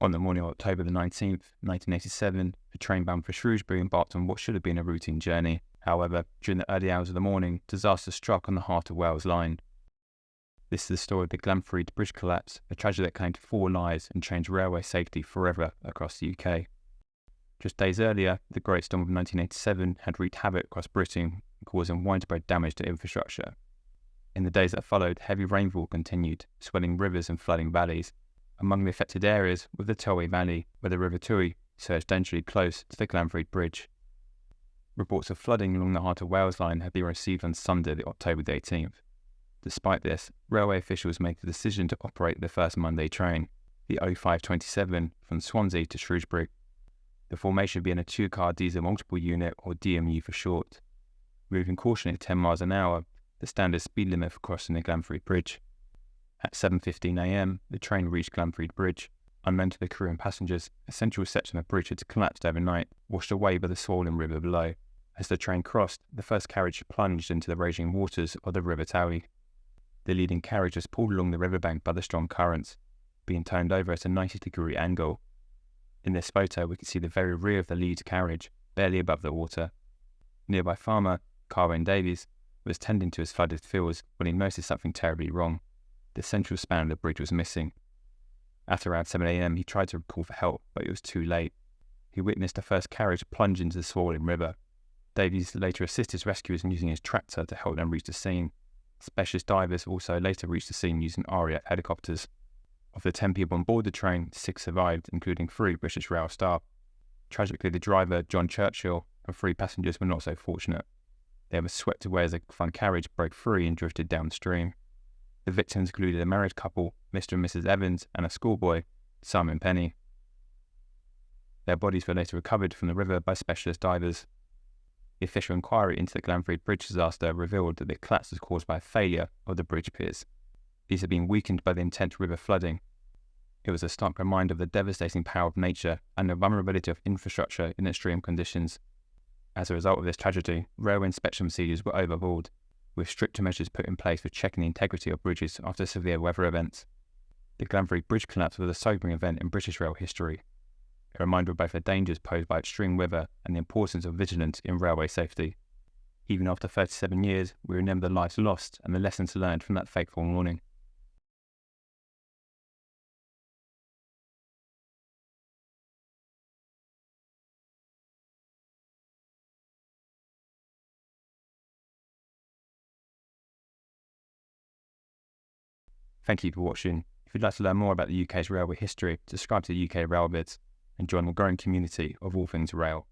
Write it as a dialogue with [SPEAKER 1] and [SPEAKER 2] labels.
[SPEAKER 1] On the morning of October the 19th, 1987, a train bound for Shrewsbury embarked on what should have been a routine journey. However, during the early hours of the morning, disaster struck on the Heart of Wales line. This is the story of the Glanrhyd Bridge collapse, a tragedy that claimed 4 lives and changed railway safety forever across the UK. Just days earlier, the Great Storm of 1987 had wreaked havoc across Britain, causing widespread damage to infrastructure. In the days that followed, heavy rainfall continued, swelling rivers and flooding valleys. Among the affected areas was the Towy Valley, where the River Towy surged dangerously close to the Glanrhyd Bridge. Reports of flooding along the Heart of Wales line had been received on Sunday, October the 18th. Despite this, railway officials made the decision to operate the first Monday train, the 0527, from Swansea to Shrewsbury. The formation being a 2-car diesel multiple unit, or DMU for short. Moving caution at 10 miles an hour, the standard speed limit for crossing the Glanrhyd Bridge. At 7:15 a.m, the train reached Glanrhyd Bridge. Unknown to the crew and passengers, a central section of the bridge had collapsed overnight, washed away by the swollen river below. As the train crossed, the first carriage plunged into the raging waters of the River Towy. The leading carriage was pulled along the riverbank by the strong currents, being turned over at a 90-degree angle. In this photo, we can see the very rear of the lead carriage, barely above the water. Nearby farmer, Carwyn Davies, was tending to his flooded fields when he noticed something terribly wrong. The central span of the bridge was missing. At around 7 a.m, he tried to call for help, but it was too late. He witnessed the first carriage plunge into the swollen river. Davies later assisted rescuers in using his tractor to help them reach the scene. Specialist divers also later reached the scene using RAF helicopters. Of the 10 people on board the train, 6 survived, including 3 British Rail staff. Tragically, the driver, John Churchill, and 3 passengers were not so fortunate. They were swept away as the front carriage broke free and drifted downstream. The victims included a married couple, Mr. and Mrs. Evans, and a schoolboy, Simon Penny. Their bodies were later recovered from the river by specialist divers. The official inquiry into the Glanrhyd Bridge disaster revealed that the collapse was caused by a failure of the bridge piers. These had been weakened by the intense river flooding. It was a stark reminder of the devastating power of nature and the vulnerability of infrastructure in extreme conditions. As a result of this tragedy, railway inspection procedures were overhauled, with stricter measures put in place for checking the integrity of bridges after severe weather events. The Glanrhyd Bridge collapse was a sobering event in British rail history, a reminder of both the dangers posed by extreme weather and the importance of vigilance in railway safety. Even after 37 years, we remember the lives lost and the lessons learned from that fateful morning. Thank you for watching. If you'd like to learn more about the UK's railway history, subscribe to the UK Railvids and join the growing community of all things rail.